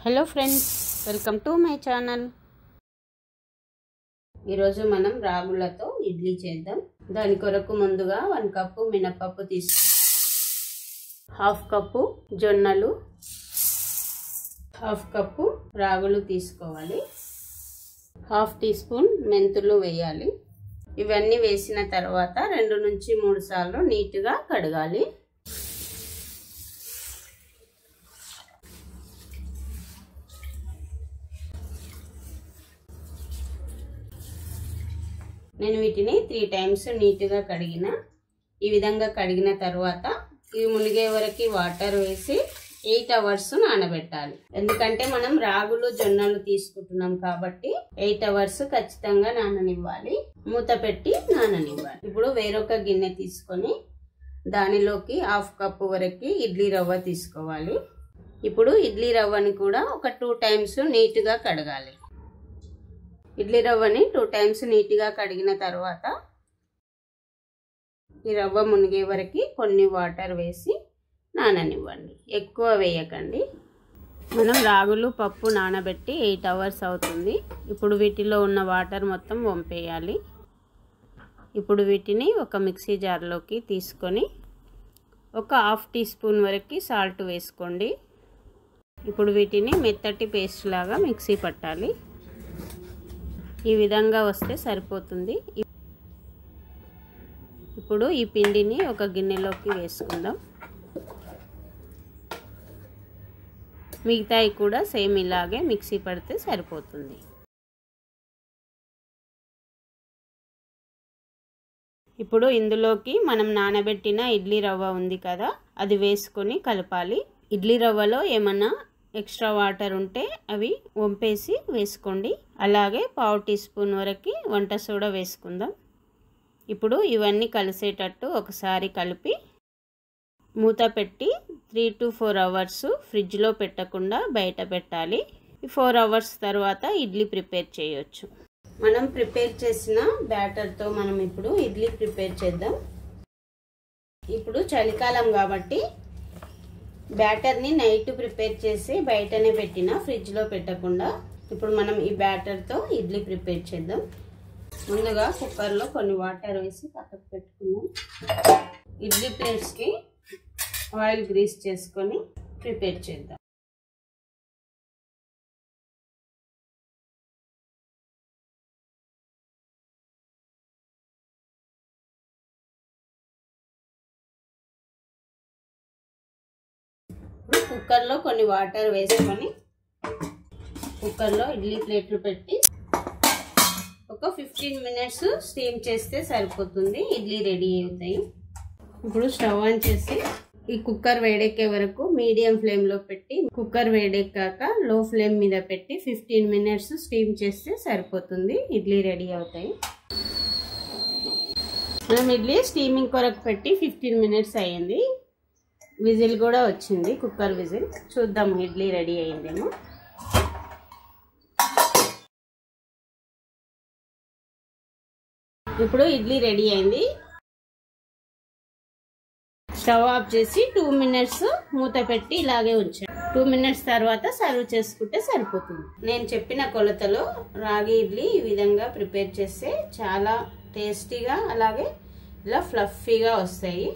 Hello friends, welcome to my channel. ఈరోజు మనం రాగులతో ఇడ్లీ చేద్దాం. దాని కొరకు ముందుగా 1 కప్పు మినపప్పు తీసుకో, 1/2 కప్పు జొన్నలు, 1/2 కప్పు రాగులు తీసుకోవాలి. 1/2 టీ స్పూన్ మెంతులు వేయాలి. ఇవన్నీ వేసిన తర్వాత 2 నుంచి 3 సార్లు నీట్గా కడగాలి. నేను వీటిని 3 టైమ్స్ నీట్గా కడిగిన. ఈ విధంగా కడిగిన తర్వాత ఇవి మునిగే వరకు వాటర్ వేసి 8 అవర్స్ నానబెట్టాలి. ఎందుకంటే మనం రాగులు జొన్నలు తీసుకుంటున్నాం కాబట్టి 8 అవర్స్ ఖచ్చితంగా నాననివ్వాలి. మూత పెట్టి నాననివ్వాలి. ఇప్పుడు వేరొక గిన్నె తీసుకొని దానిలోకి 1/2 కప్పు వరకు ఇడ్లీ రవ్వ తీసుకోవాలి. ఇప్పుడు ఇడ్లీ రవ్వని కూడా ఒక 2 టైమ్స్ నీట్గా కడగాలి. ఇడ్లీ రవ్వని 2 టైమ్స్ నీట్గా కడిగిన తర్వాత ఈ రవ్వ మునిగే వరకు కొన్ని వాటర్ వేసి నాననివ్వండి. ఎక్కువ వేయకండి. మనం రాగులు పప్పు నానబెట్టి 8 అవర్స్ అవుతుంది. ఇప్పుడు వీటిలో ఉన్న వాటర్ మొత్తం వంపేయాలి. ఇప్పుడు వీటిని ఒక మిక్సీ జార్లోకి తీసుకొని ఒక 1/2 టీ స్పూన్ వరకు సాల్ట్ వేసుకోండి. ఇప్పుడు వీటిని మెత్తటి పేస్ట్ లాగా మిక్సీ పట్టాలి. ఈ విధంగా వస్తే సరిపోతుంది. ఇప్పుడు ఈ పిండిని ఒక గిన్నెలోకి వేసుకుందాం. మిగతాయి కూడా సేమ్ ఇలాగే మిక్సీ పడితే సరిపోతుంది. ఇప్పుడు ఇందులోకి మనం నానబెట్టిన ఇడ్లీ రవ్వ ఉంది కదా, అది వేసుకొని కలపాలి. ఇడ్లీ రవ్వలో ఏమన్నా ఎక్స్ట్రా వాటర్ ఉంటే అవి వంపేసి వేసుకోండి. అలాగే 1/2 టీ స్పూన్ వరకు వంట సోడా వేసుకుందాం. ఇప్పుడు ఇవన్నీ కలిసేటట్టు ఒకసారి కలిపి మూత పెట్టి 3 to 4 అవర్స్ ఫ్రిడ్జ్లో పెట్టకుండా బయట పెట్టాలి. 4 అవర్స్ తర్వాత ఇడ్లీ ప్రిపేర్ చేయొచ్చు. మనం ప్రిపేర్ చేసిన బ్యాటర్తో మనం ఇప్పుడు ఇడ్లీ ప్రిపేర్ చేద్దాం. ఇప్పుడు చలికాలం కాబట్టి బ్యాటర్ని నైట్ ప్రిపేర్ చేసి బయటనే పెట్టిన, ఫ్రిడ్జ్లో పెట్టకుండా. ఇప్పుడు మనం ఈ బ్యాటర్తో ఇడ్లీ ప్రిపేర్ చేద్దాం. ముందుగా కుక్కర్లో కొన్ని వాటర్ వేసి పక్కకు పెట్టుకుందాం. ఇడ్లీ ప్లేట్స్కి ఆయిల్ గ్రీస్ చేసుకొని ప్రిపేర్ చేద్దాం. కుక్కర్లో కొన్ని వాటర్ వేసుకొని కుక్కర్లో ఇడ్లీ ప్లేట్లు పెట్టి ఒక 15 మినిట్స్ స్టీమ్ చేస్తే సరిపోతుంది. ఇడ్లీ రెడీ అవుతాయి. ఇప్పుడు స్టవ్ ఆన్ చేసి ఈ కుక్కర్ వేడెక్కే వరకు మీడియం ఫ్లేమ్లో పెట్టి, కుక్కర్ వేడెక్కాక లో ఫ్లేమ్ మీద పెట్టి 15 మినిట్స్ స్టీమ్ చేస్తే సరిపోతుంది. ఇడ్లీ రెడీ అవుతాయి. మనం ఇడ్లీ స్టీమింగ్ కొరకు పెట్టి 15 మినిట్స్ అయ్యింది. విజిల్ కూడా వచ్చింది, కుక్కర్ విజిల్. చూద్దాం ఇడ్లీ రెడీ అయిందేమో. ఇప్పుడు ఇడ్లీ రెడీ అయింది. స్టవ్ ఆఫ్ చేసి 2 మినిట్స్ మూత పెట్టి ఇలాగే ఉంచాను. 2 మినిట్స్ తర్వాత సర్వ్ చేసుకుంటే సరిపోతుంది. నేను చెప్పిన కొలతలో రాగి ఇడ్లీ ఈ విధంగా ప్రిపేర్ చేస్తే చాలా టేస్టీగా అలాగే ఇలా ఫ్లఫీగా వస్తాయి.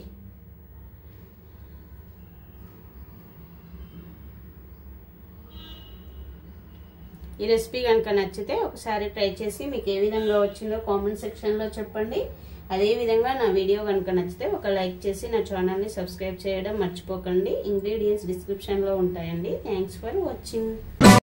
ఈ రెసిపీ కనుక నచ్చితే ఒకసారి ట్రై చేసి మీకు ఏ విధంగా వచ్చిందో కామెంట్ సెక్షన్లో చెప్పండి. అదేవిధంగా నా వీడియో కనుక నచ్చితే ఒక లైక్ చేసి నా ఛానల్ని సబ్స్క్రైబ్ చేయడం మర్చిపోకండి. ఇంగ్రీడియంట్స్ డిస్క్రిప్షన్లో ఉంటాయండి. Thanks for watching.